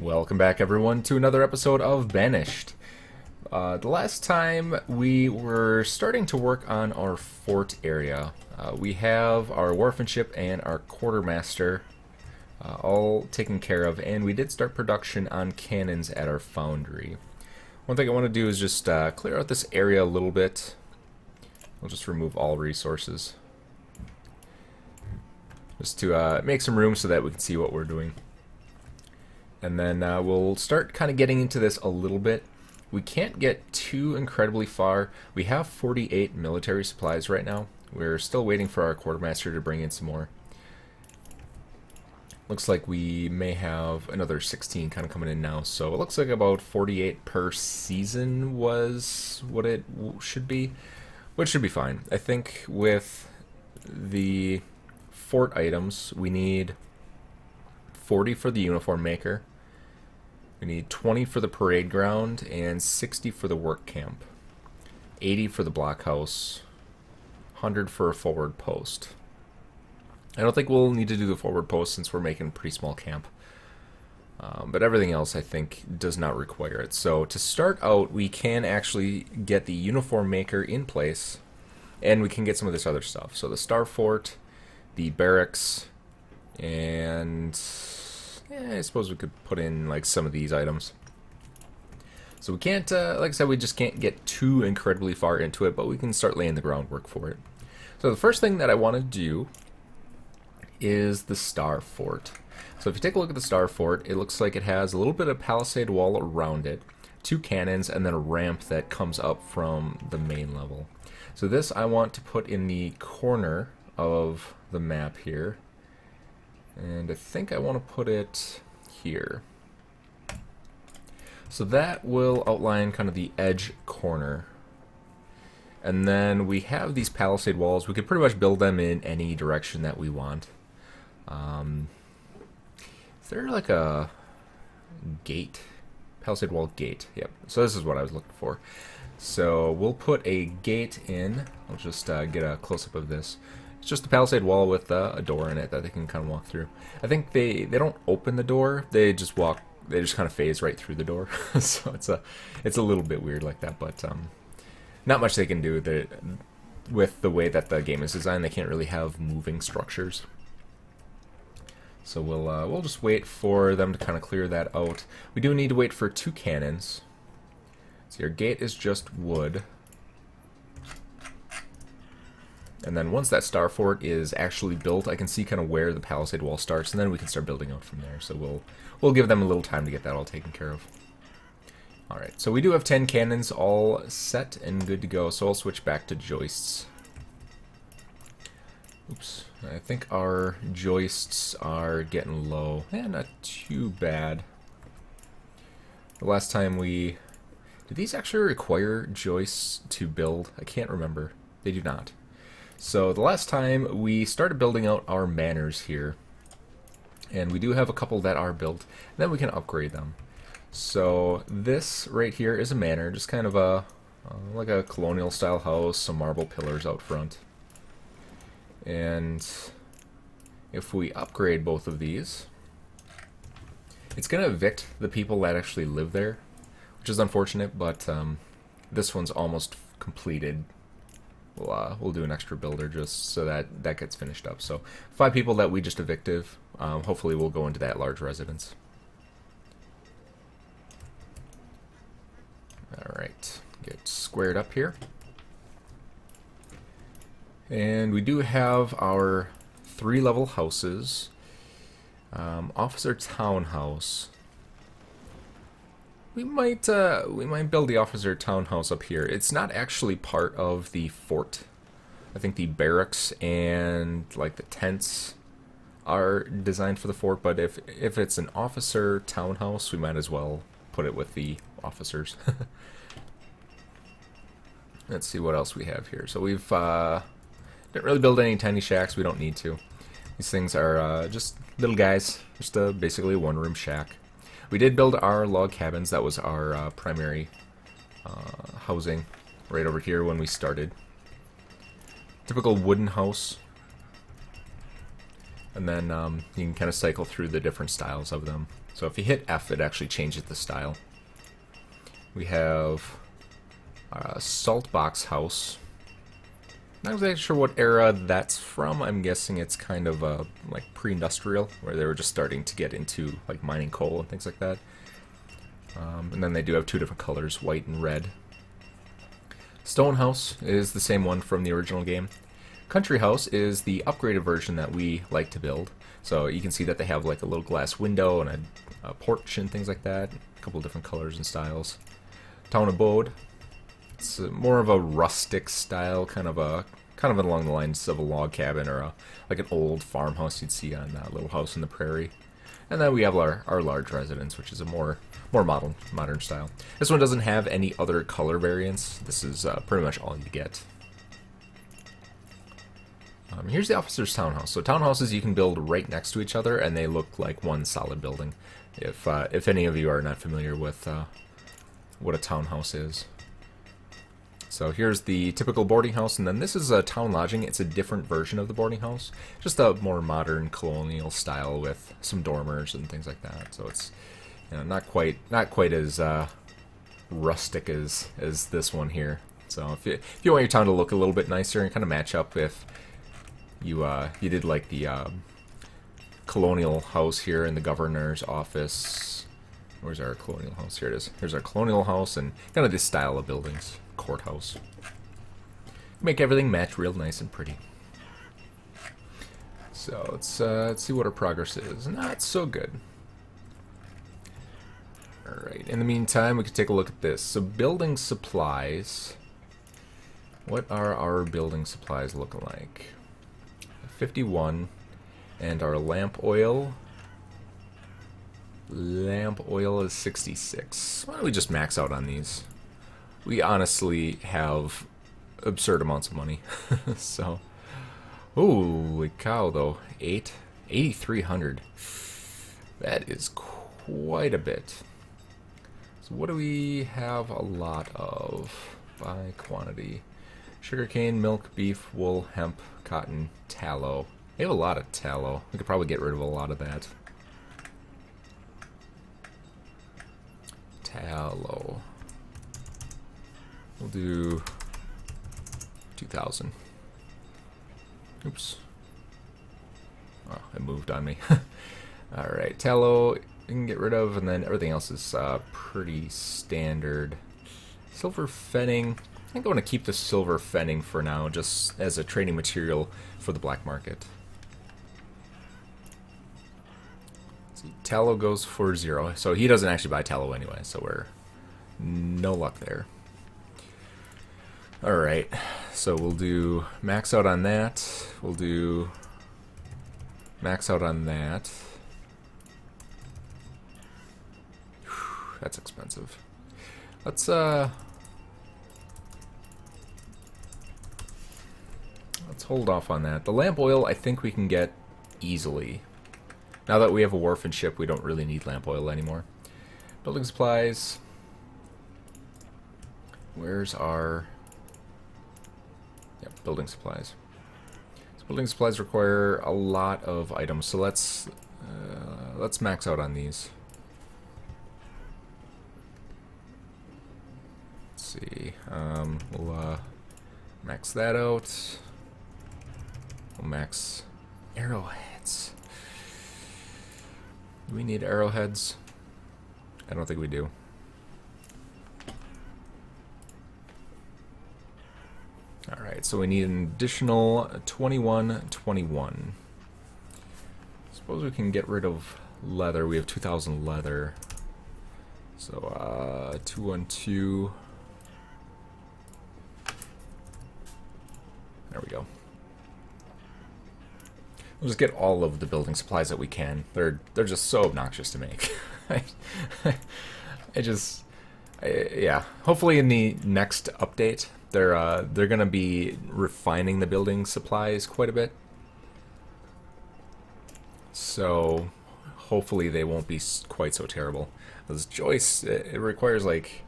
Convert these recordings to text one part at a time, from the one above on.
Welcome back, everyone, to another episode of Banished. The last time we were starting to work on our fort area. We have our wharfmanship and our quartermaster all taken care of, and we did start production on cannons at our foundry. One thing I want to do is just clear out this area a little bit. We'll just remove all resources. Just to make some room so that we can see what we're doing. And then we'll start kind of getting into this a little bit. We can't get too incredibly far. We have 48 military supplies right now. We're still waiting for our quartermaster to bring in some more. Looks like we may have another 16 kind of coming in now. So it looks like about 48 per season was what it should be, which should be fine. I think with the fort items, we need 40 for the uniform maker. We need 20 for the parade ground and 60 for the work camp. 80 for the blockhouse. 100 for a forward post. I don't think we'll need to do the forward post since we're making a pretty small camp. But everything else I think does not require it. So to start out, we can actually get the uniform maker in place, and we can get some of this other stuff. So the star fort, the barracks, and I suppose we could put in like some of these items. So we can't, like I said, we just can't get too incredibly far into it, but we can start laying the groundwork for it. So the first thing that I want to do is the star fort. So if you take a look at the star fort, it looks like it has a little bit of palisade wall around it, 2 cannons, and then a ramp that comes up from the main level. So this I want to put in the corner of the map here. And I think I want to put it here. So that will outline kind of the edge corner. And then we have these palisade walls. We could pretty much build them in any direction that we want. Is there like a gate? Palisade wall gate. Yep. So this is what I was looking for. So we'll put a gate in. I'll just get a close-up of this. It's just a palisade wall with a door in it that they can kind of walk through. I think they don't open the door. They just walk. They just kind of phase right through the door. So it's a little bit weird like that, but not much they can do with the way that the game is designed. They can't really have moving structures. So we'll just wait for them to kind of clear that out. We do need to wait for 2 cannons. So your gate is just wood. And then once that star fort is actually built, I can see kind of where the palisade wall starts, and then we can start building out from there. So we'll give them a little time to get that all taken care of. Alright, so we do have 10 cannons all set and good to go, so I'll switch back to joists. Oops, I think our joists are getting low. Not too bad. The last time did these actually require joists to build? I can't remember. They do not. So the last time we started building out our manors here, and we do have a couple that are built, and then we can upgrade them. So this right here is a manor, just kind of like a colonial style house, some marble pillars out front. And if we upgrade both of these, it's going to evict the people that actually live there, which is unfortunate, but this one's almost completed. We'll do an extra builder just so that gets finished up. So 5 people that we just evicted, hopefully we'll go into that large residence. Alright, get squared up here. And we do have our 3-level houses. Officer townhouse. We might build the officer townhouse up here. It's not actually part of the fort. I think the barracks and like the tents are designed for the fort, but if it's an officer townhouse, we might as well put it with the officers. Let's see what else we have here. So we've didn't really build any tiny shacks. We don't need to. These things are just little guys, just basically a 1-room shack. We did build our log cabins. That was our primary housing right over here when we started. Typical wooden house. And then you can kind of cycle through the different styles of them. So if you hit F, it actually changes the style. We have Salt Box House. Not exactly sure what era that's from. I'm guessing it's kind of like pre-industrial, where they were just starting to get into like mining coal and things like that. And then they do have two different colors, white and red. Stone House is the same one from the original game. Country House is the upgraded version that we like to build. So you can see that they have like a little glass window and a porch and things like that. A couple of different colors and styles. Town Abode. It's more of a rustic style, kind of along the lines of a log cabin or like an old farmhouse you'd see on Little House on the Prairie. And then we have our large residence, which is a more modern style. This one doesn't have any other color variants. This is pretty much all you get. Here's the officer's townhouse. So townhouses you can build right next to each other, and they look like one solid building. If any of you are not familiar with what a townhouse is. So here's the typical boarding house, and then this is a town lodging. It's a different version of the boarding house, just a more modern colonial style with some dormers and things like that. So it's not quite as rustic as this one here. So if you want your town to look a little bit nicer and kind of match up if you did like the colonial house here in the governor's office. Where's our colonial house? Here it is. Here's our colonial house and kind of this style of buildings. Courthouse. Make everything match real nice and pretty. So let's see what our progress is. Not so good. Alright, in the meantime, we could take a look at this. So building supplies. What are our building supplies looking like? 51, and our lamp oil is 66. Why don't we just max out on these? We honestly have absurd amounts of money. So, holy cow though, 8,300. That is quite a bit. So what do we have a lot of by quantity? Sugarcane, milk, beef, wool, hemp, cotton, tallow. We have a lot of tallow. We could probably get rid of a lot of that. Tallow. We'll do 2,000. Oops. Oh, it moved on me. Alright, tallow you can get rid of, and then everything else is pretty standard. Silver fenning. I think I want to keep the silver fenning for now, just as a trading material for the black market. See, tallow goes for 0, so he doesn't actually buy tallow anyway, so we're no luck there. Alright, so we'll do max out on that. We'll do max out on that. Whew, that's expensive. Let's hold off on that. The lamp oil I think we can get easily. Now that we have a wharf and ship, we don't really need lamp oil anymore. Building supplies. Where's our... Yep, building supplies. So building supplies require a lot of items, so let's max out on these. Let's see. We'll max that out. We'll max arrowheads. Do we need arrowheads? I don't think we do. Alright, so we need an additional 21. Suppose we can get rid of leather. We have 2,000 leather. So, 212. There we go. We'll just get all of the building supplies that we can. They're just so obnoxious to make. Yeah. Hopefully in the next update, they're gonna be refining the building supplies quite a bit. So hopefully they won't be quite so terrible. This joist, it requires like,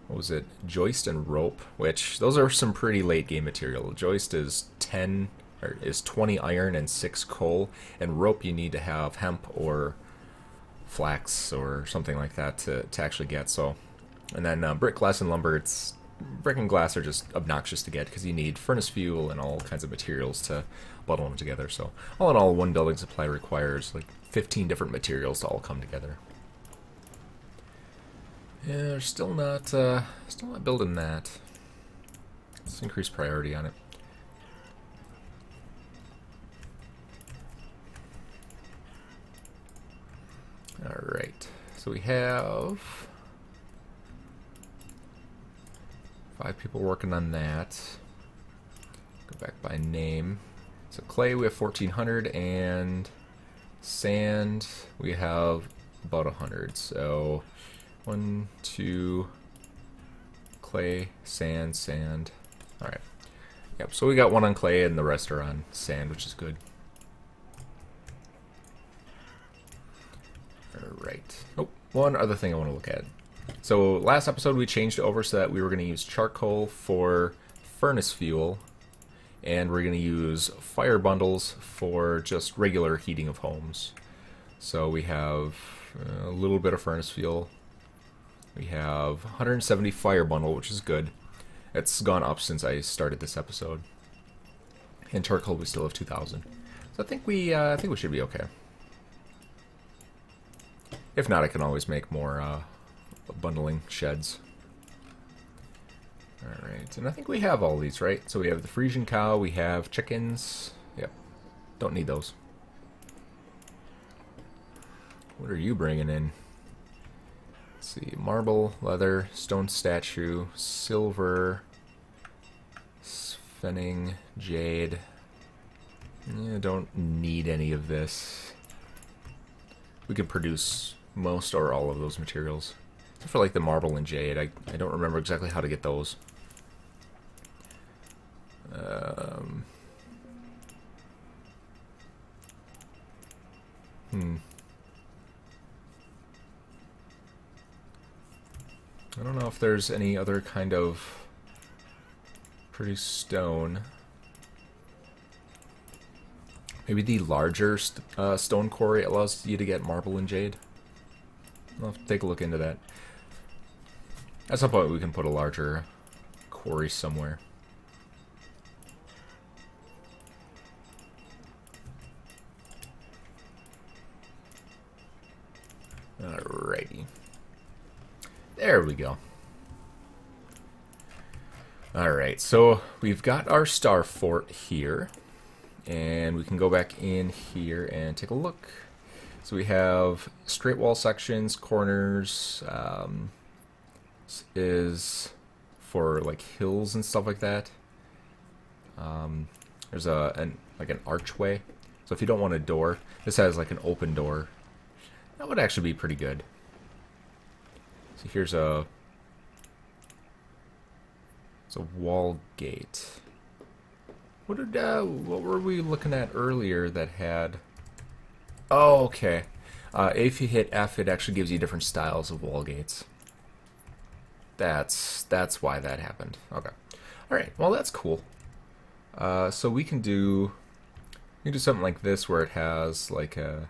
what was it? Joist and rope, which those are some pretty late game material. Joist is 20 iron and 6 coal, and rope you need to have hemp or flax or something like that to actually get. So, and then brick, glass, and lumber. Brick and glass are just obnoxious to get because you need furnace fuel and all kinds of materials to bundle them together. So all in all, one building supply requires like 15 different materials to all come together. Yeah, they're still not building that. Let's increase priority on it. All right, so we have 5 people working on that. Go back by name. So clay, we have 1,400, and sand, we have about 100. So 1, 2, clay, sand, sand. All right. Yep. So we got 1 on clay, and the rest are on sand, which is good. All right. Oh, one other thing I want to look at. So last episode we changed it over so that we were going to use charcoal for furnace fuel, and we're going to use fire bundles for just regular heating of homes. So we have a little bit of furnace fuel. We have 170 fire bundle, which is good. It's gone up since I started this episode. And charcoal we still have 2,000. So I think we should be okay. If not, I can always make more bundling sheds. Alright, and I think we have all these, right? So we have the Frisian cow, we have chickens. Yep, don't need those. What are you bringing in? Let's see, marble, leather, stone statue, silver, sphenning, jade. Yeah, don't need any of this. We can produce most or all of those materials. Except for like the marble and jade. I don't remember exactly how to get those. I don't know if there's any other kind of produce stone. Maybe the larger stone quarry allows you to get marble and jade. I'll have to take a look into that. At some point we can put a larger quarry somewhere. Alrighty. There we go. Alright, so we've got our star fort here. And we can go back in here and take a look. So we have straight wall sections, corners, is for like hills and stuff like that. There's like an archway. So if you don't want a door, this has like an open door. That would actually be pretty good. So here's a wall gate. What were we looking at earlier that had? Oh, okay. If you hit F, it actually gives you different styles of wall gates. That's why that happened. Okay. All right. Well, that's cool. So we can do something like this where it has like a.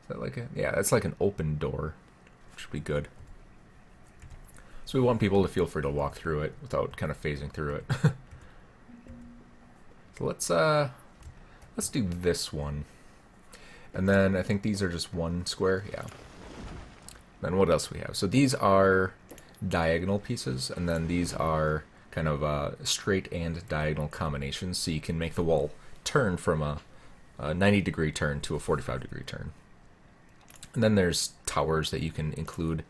Is that like a? Yeah, it's like an open door, which would be good. So we want people to feel free to walk through it without kind of phasing through it. So let's do this one. And then I think these are just one square, yeah. Then what else we have? So these are diagonal pieces, and then these are kind of straight and diagonal combinations, so you can make the wall turn from a 90-degree turn to a 45-degree turn. And then there's towers that you can include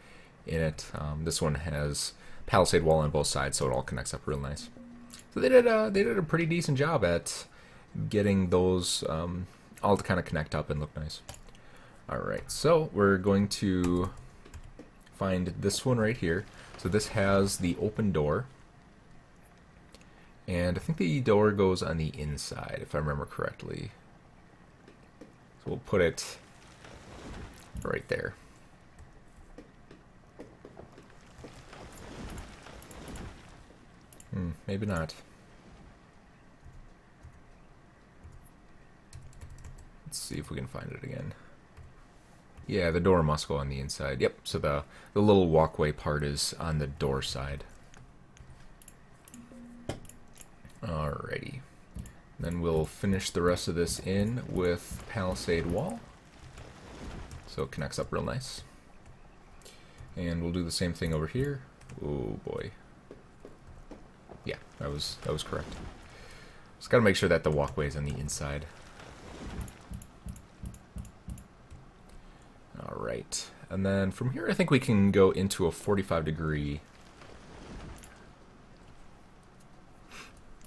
in it. This one has palisade wall on both sides, so it all connects up real nice. So they did a pretty decent job at getting those all to kind of connect up and look nice. Alright, so we're going to find this one right here. So this has the open door. And I think the door goes on the inside, if I remember correctly. So we'll put it right there. Maybe not. Let's see if we can find it again. Yeah, the door must go on the inside. Yep, so the little walkway part is on the door side. Alrighty. Then we'll finish the rest of this in with palisade wall. So it connects up real nice. And we'll do the same thing over here. Oh boy. Yeah, that was correct. Just gotta make sure that the walkway is on the inside. Alright. And then from here I think we can go into a 45-degree.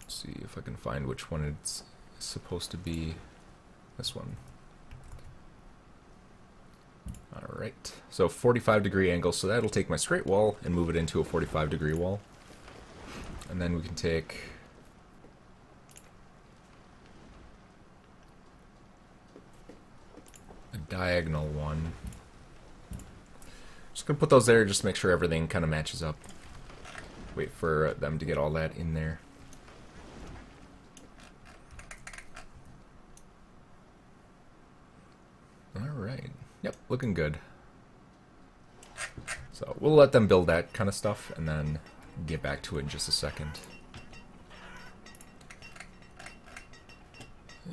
Let's see if I can find which one it's supposed to be. This one. Alright, so 45-degree angle, so that'll take my straight wall and move it into a 45-degree wall. And then we can take a diagonal one. Just gonna put those there just to make sure everything kind of matches up. Wait for them to get all that in there. Alright. Yep, looking good. So we'll let them build that kind of stuff and then get back to it in just a second.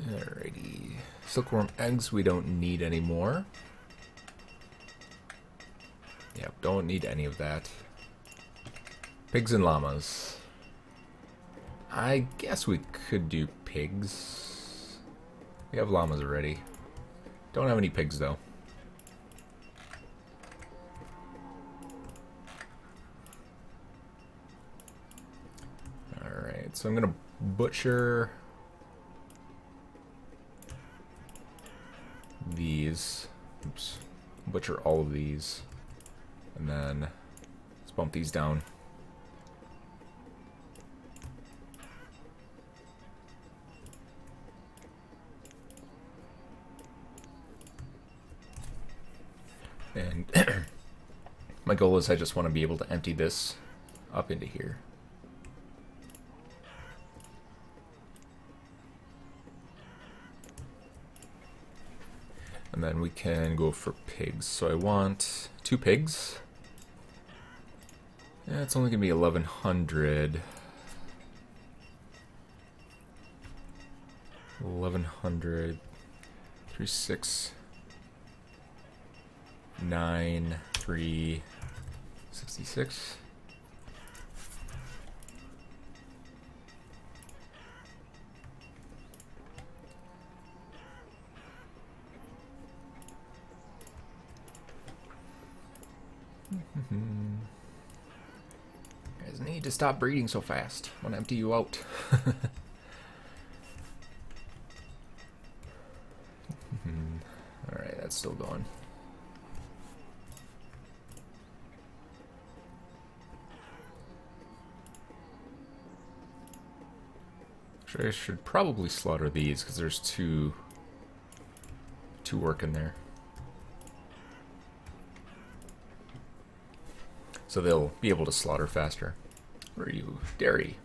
Alrighty. Silkworm eggs we don't need anymore. Yep, don't need any of that. Pigs and llamas. I guess we could do pigs. We have llamas already. Don't have any pigs though. Alright, so I'm gonna butcher these. Oops. Butcher all of these. And then let's bump these down. And my goal is I just want to be able to empty this up into here. And then we can go for pigs. So I want 2 pigs. Yeah, it's only going to be 1,100. 1,100. 3, 6. 9, 3, 66. You guys need to stop breeding so fast. I want to empty you out. Alright, that's still going. I should probably slaughter these because there's two working there. So they'll be able to slaughter faster. Where are you? Dairy.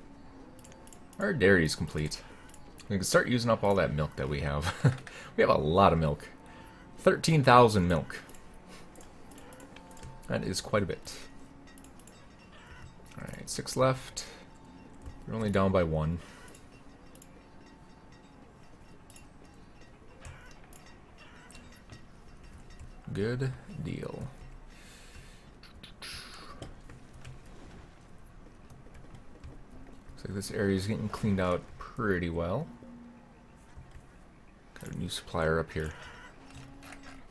Our dairy is complete. We can start using up all that milk that we have. We have a lot of milk. 13,000 milk. That is quite a bit. Alright, 6 left. We're only down by 1. Good deal. Looks like this area is getting cleaned out pretty well. Got a new supplier up here.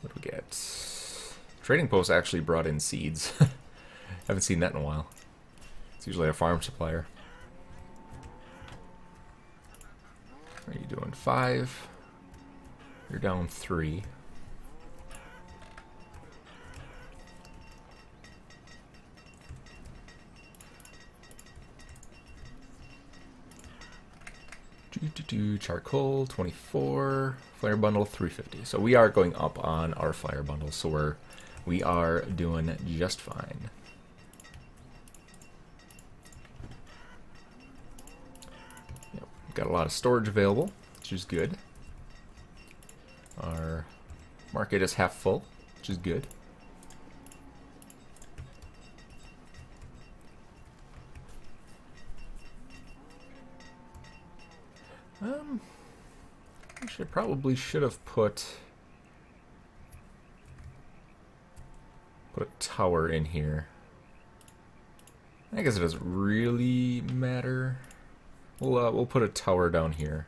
What do we get? Trading post actually brought in seeds. Haven't seen that in a while. It's usually a farm supplier. What are you doing? 5. You're down 3. Charcoal 24, flare bundle 350. So we are going up on our flare bundle, so we are doing just fine. Yep, got a lot of storage available, which is good. Our market is half full, which is good. Actually, I probably should have put a tower in here. I guess it doesn't really matter. We'll put a tower down here.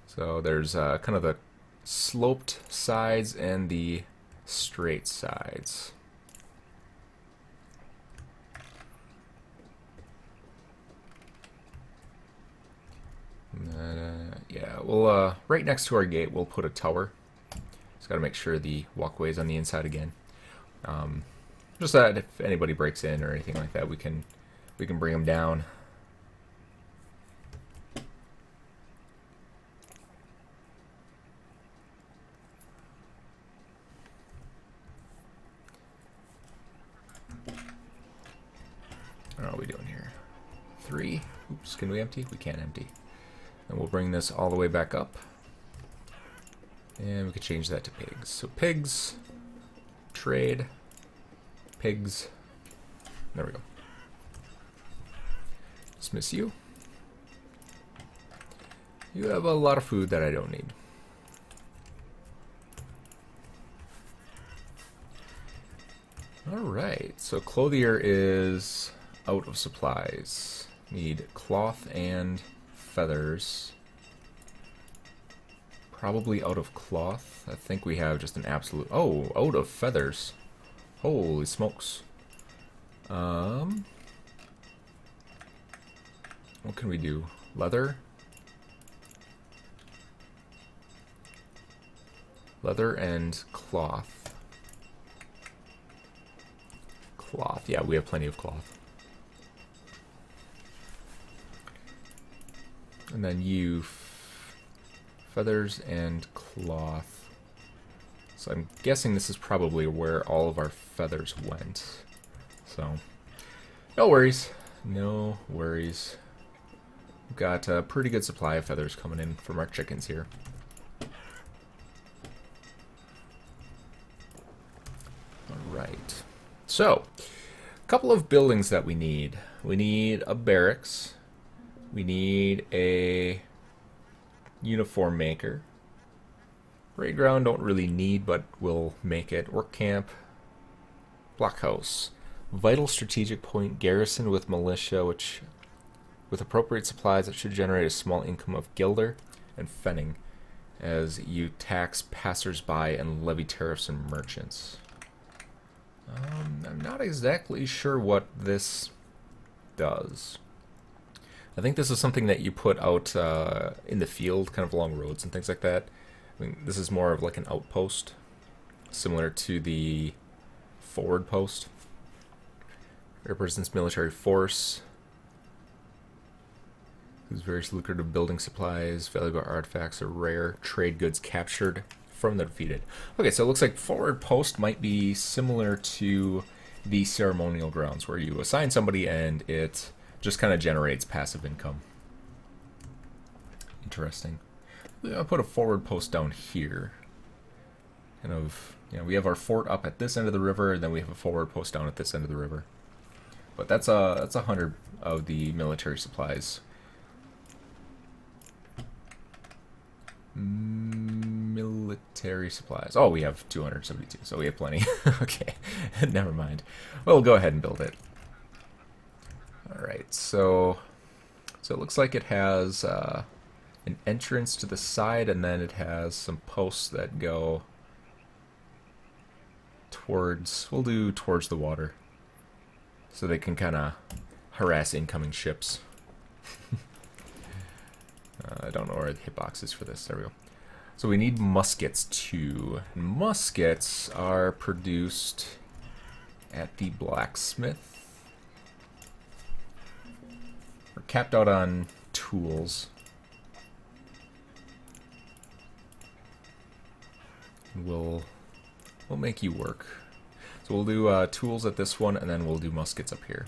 So there's kind of the sloped sides and the straight sides. Yeah, we'll right next to our gate we'll put a tower. Just got to make sure the walkway's on the inside again. Just that if anybody breaks in or anything like that, we can bring them down. What are we doing here? 3. Oops, can we empty? We can't empty. And we'll bring this all the way back up. And we can change that to pigs. So pigs, trade, pigs. There we go. Dismiss you. You have a lot of food that I don't need. Alright, so clothier is out of supplies. Need cloth and feathers. Probably out of cloth. I think we have just an absolute... Oh, out of feathers. Holy smokes. What can we do? Leather? Leather and cloth. Cloth. Yeah, we have plenty of cloth. And then you... feathers and cloth. So I'm guessing this is probably where all of our feathers went. So, no worries. No worries. We've got a pretty good supply of feathers coming in from our chickens here. Alright. So, a couple of buildings that we need. We need a barracks. We need a uniform maker. Raid ground don't really need, but we'll make it. Work camp. Blockhouse. Vital strategic point. Garrison with militia, which with appropriate supplies that should generate a small income of gilder and fenning as you tax passers-by and levy tariffs on merchants. I'm not exactly sure what this does. I think this is something that you put out in the field, kind of along roads and things like that. I mean, this is more of like an outpost, similar to the forward post. Represents military force. Whose various lucrative building supplies, valuable artifacts, or rare trade goods captured from the defeated. Okay, so it looks like forward post might be similar to the ceremonial grounds, where you assign somebody and it just kind of generates passive income. Interesting. I'll put a forward post down here. Kind of, you know, we have our fort up at this end of the river, and then we have a forward post down at this end of the river. But that's 100 of the military supplies. Military supplies. Oh, we have 272, so we have plenty. Okay, never mind. Well, we'll go ahead and build it. Alright, so it looks like it has an entrance to the side, and then it has some posts that go towards, we'll do towards the water, so they can kind of harass incoming ships. I don't know where the hitbox is for this. There we go. So we need muskets too. Muskets are produced at the blacksmith. We're capped out on tools. We'll make you work. So we'll do tools at this one, and then we'll do muskets up here.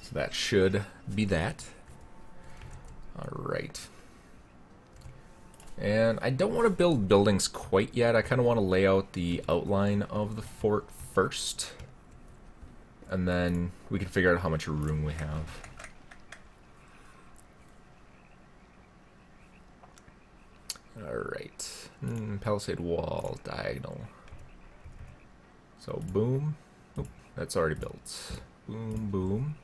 So that should be that. Alright. And I don't want to build buildings quite yet. I kind of want to lay out the outline of the fort first. And then we can figure out how much room we have. Alright. Palisade wall, diagonal. So boom. Oop, that's already built. Boom, boom.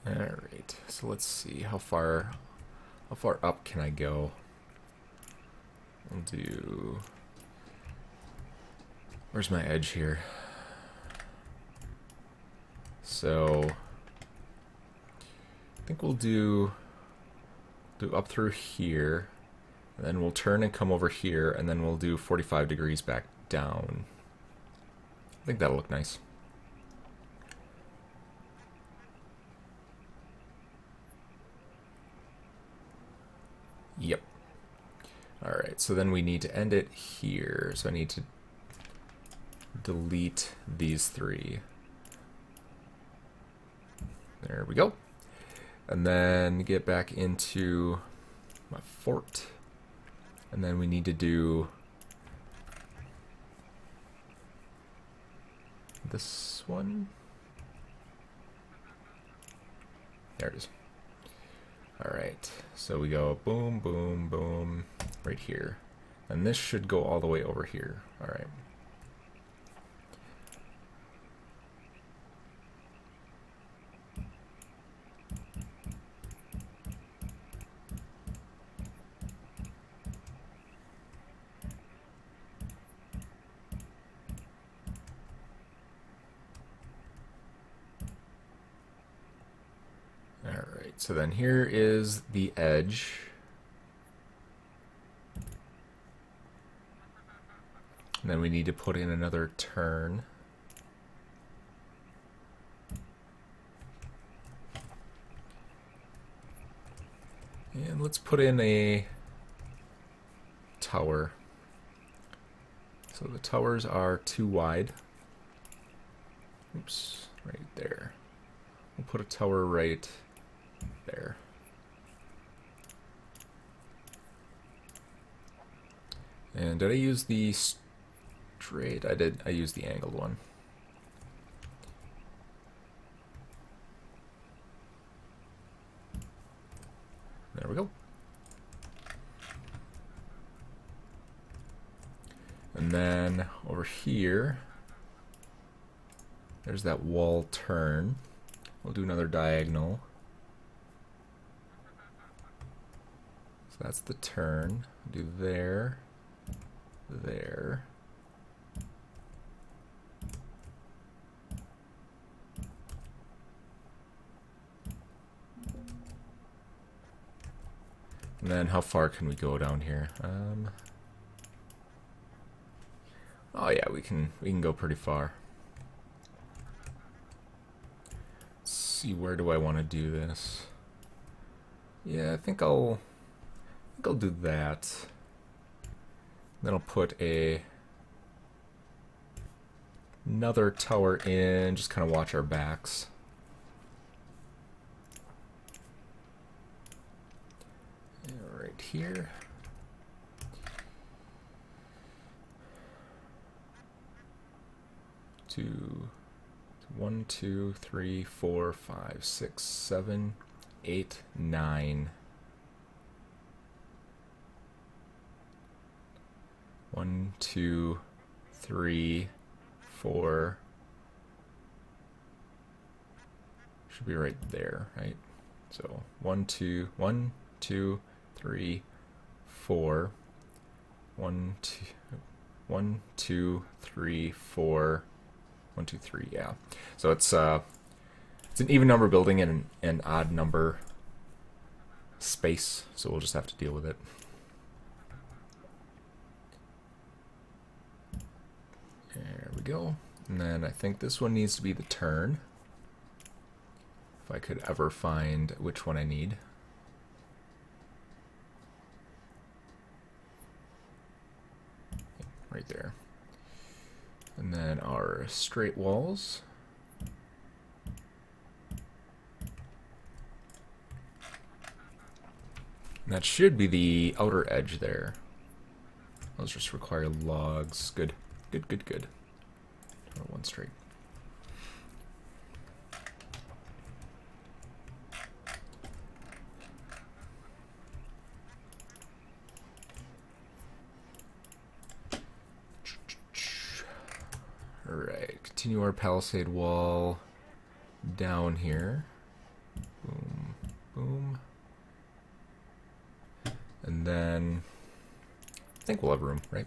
Alright, so let's see how far up can I go? I'll do, where's my edge here? So I think we'll do up through here, and then we'll turn and come over here, and then we'll do 45 degrees back down. I think that'll look nice. Yep. Alright, so then we need to end it here. So I need to delete these three. There we go. And then get back into my fort. And then we need to do this one. There it is. Alright, so we go boom, boom, boom, right here. And this should go all the way over here. Alright. Alright, so then here is the edge. And then we need to put in another turn. And let's put in a tower. So the towers are too wide. Oops, right there. We'll put a tower right there. And did I use the straight? I did. I used the angled one. There we go. And then over here, there's that wall turn. We'll do another diagonal. So that's the turn. Do there, there. And then how far can we go down here? Oh yeah, we can go pretty far. Let's see, where do I want to do this? Yeah, I think I'll do that. Then I'll put another tower in, just kind of watch our backs. Right here. One, two, three, 4, 5, 6, 7, 8, 9. 1, 2, 3, 4. Should be right there, right? So 1, 2, 3, 4. 1, 2, 1, 2, 3, 4. 1, 2, 3, yeah. So it's an even number building and an odd number space, so we'll just have to deal with it. There we go. And then I think this one needs to be the turn. If I could ever find which one I need. Right there. And then our straight walls. That should be the outer edge there. Those just require logs. Good. Good, good, good. One straight. Alright, continue our palisade wall down here. Boom, boom. And then I think we'll have room, right?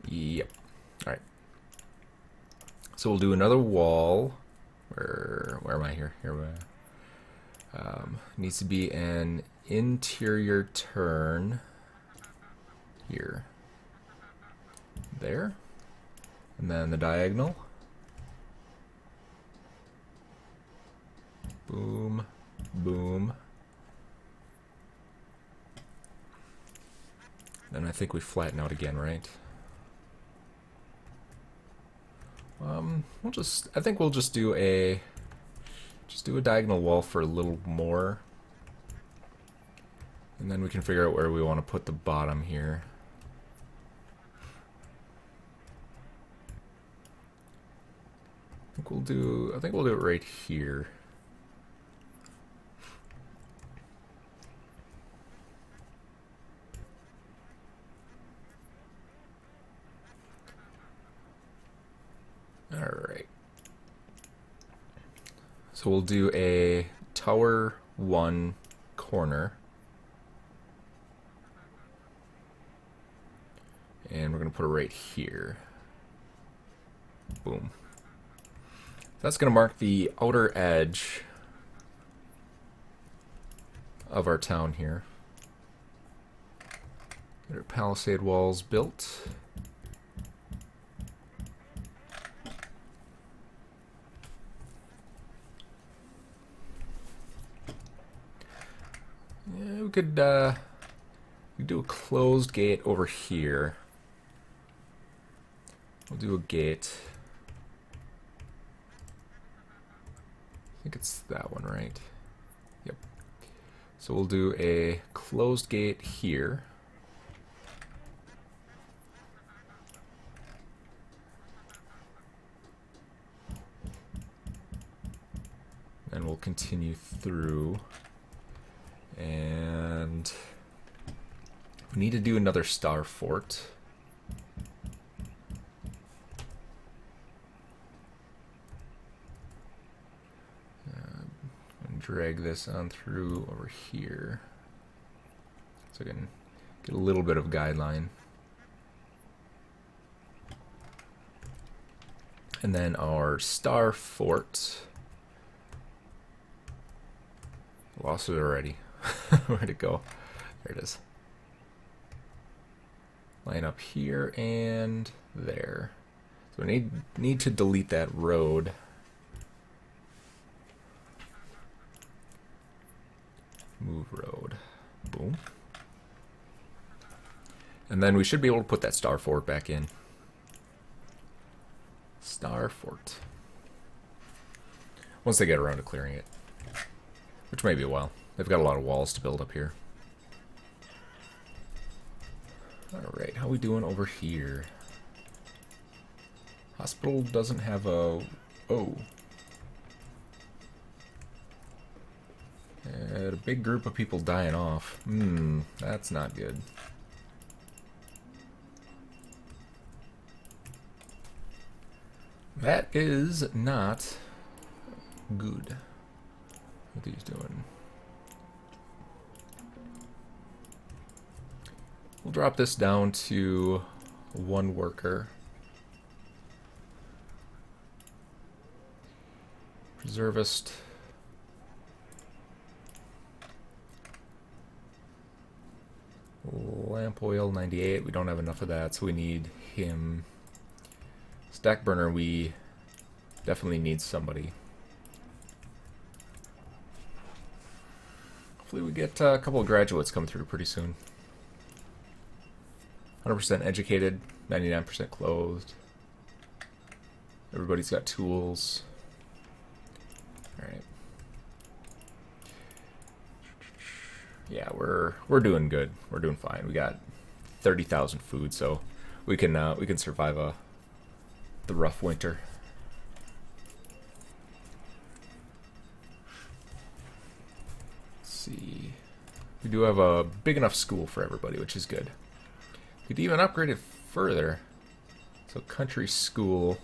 Yep. Alright. So we'll do another wall. Where am I here? Here we are. Needs to be an interior turn here. There. And then the diagonal. Boom. Boom. Then I think we flatten out again, right? I think we'll just do a diagonal wall for a little more. And then we can figure out where we want to put the bottom here. I think we'll do it right here. Alright. So we'll do a tower 1 corner. And we're going to put it right here. Boom. That's going to mark the outer edge of our town here. Get our palisade walls built. Yeah, we could do a closed gate over here. We'll do a gate. I think it's that one, right? Yep. So we'll do a closed gate here. And we'll continue through. And we need to do another star fort. Drag this on through over here so I can get a little bit of guideline. And then our star fort. Lost it already. Where'd it go? There it is. Line up here and there. So we need to delete that road. Move road. Boom. And then we should be able to put that star fort back in. Star fort. Once they get around to clearing it. Which may be a while. They've got a lot of walls to build up here. Alright, how we doing over here? Hospital doesn't have a... Oh. A big group of people dying off. That's not good. That is not good. What are these doing? We'll drop this down to 1 worker. Preservist. Lamp oil 98. We don't have enough of that, so we need him. Stack burner, we definitely need somebody. Hopefully we get a couple of graduates come through pretty soon. 100% educated, 99% clothed. Everybody's got tools. All right. Yeah, we're doing good. We're doing fine. We got 30,000 food, so we can survive the rough winter. Let's see. We do have a big enough school for everybody, which is good. We could even upgrade it further. So country school.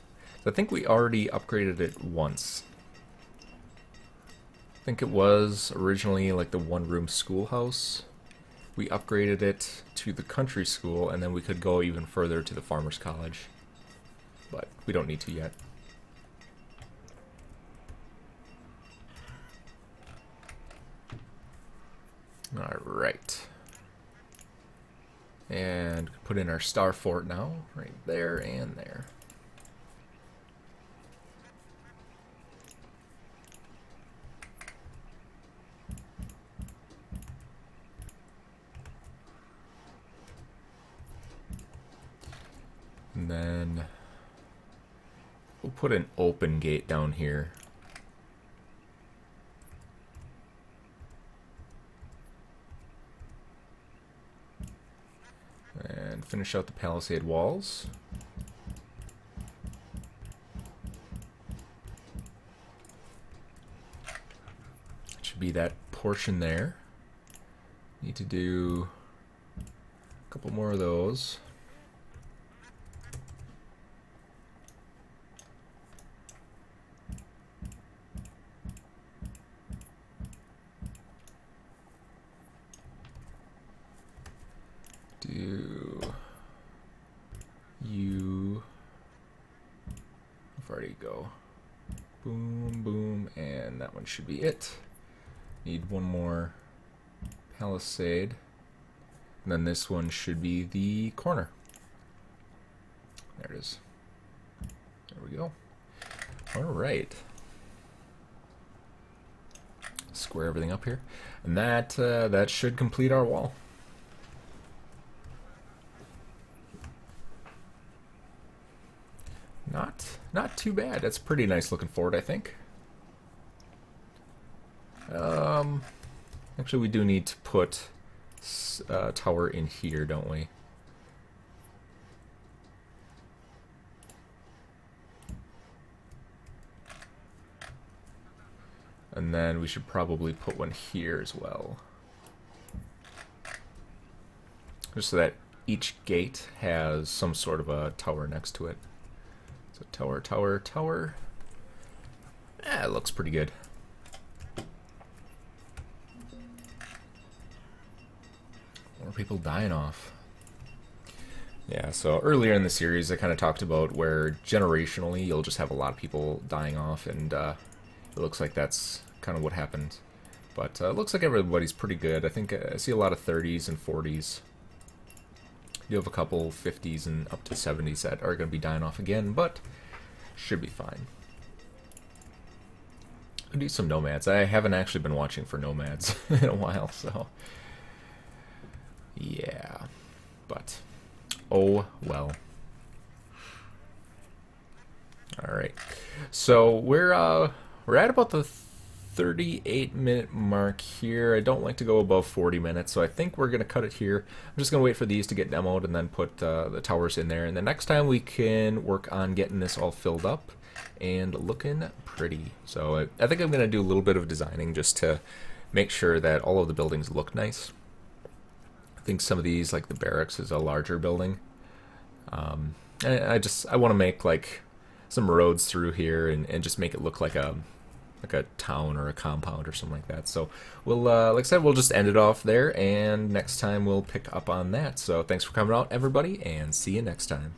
I think we already upgraded it once. I think it was originally like the one-room schoolhouse. We upgraded it to the country school, and then we could go even further to the farmer's college. But we don't need to yet. Alright. And put in our star fort now, right there and there. And then we'll put an open gate down here. And finish out the palisade walls. Should be that portion there. Need to do a couple more of those. Do you, how far do you go? Boom, boom, and that one should be it. Need one more palisade, and then this one should be the corner. There it is. There we go. All right. Square everything up here, and that should complete our wall. Not too bad. That's a pretty nice looking fort, I think. Actually, we do need to put a tower in here, don't we? And then we should probably put one here as well. Just so that each gate has some sort of a tower next to it. So tower, tower, tower. It looks pretty good. More people dying off. Yeah, so earlier in the series I kind of talked about where generationally you'll just have a lot of people dying off, and it looks like that's kind of what happened. But it looks like everybody's pretty good. I think I see a lot of 30s and 40s. You have a couple 50s and up to 70s that are going to be dying off again, but should be fine. I'll do some nomads. I haven't actually been watching for nomads in a while, so yeah. But oh well. All right. So we're at about the 38-minute mark here. I don't like to go above 40 minutes, so I think we're going to cut it here. I'm just going to wait for these to get demoed and then put the towers in there. And the next time we can work on getting this all filled up and looking pretty. So I think I'm going to do a little bit of designing just to make sure that all of the buildings look nice. I think some of these, like the barracks, is a larger building. I want to make like some roads through here and just make it look like a town or a compound or something like that. So we'll, like I said, we'll just end it off there, and next time we'll pick up on that. So thanks for coming out, everybody, and see you next time.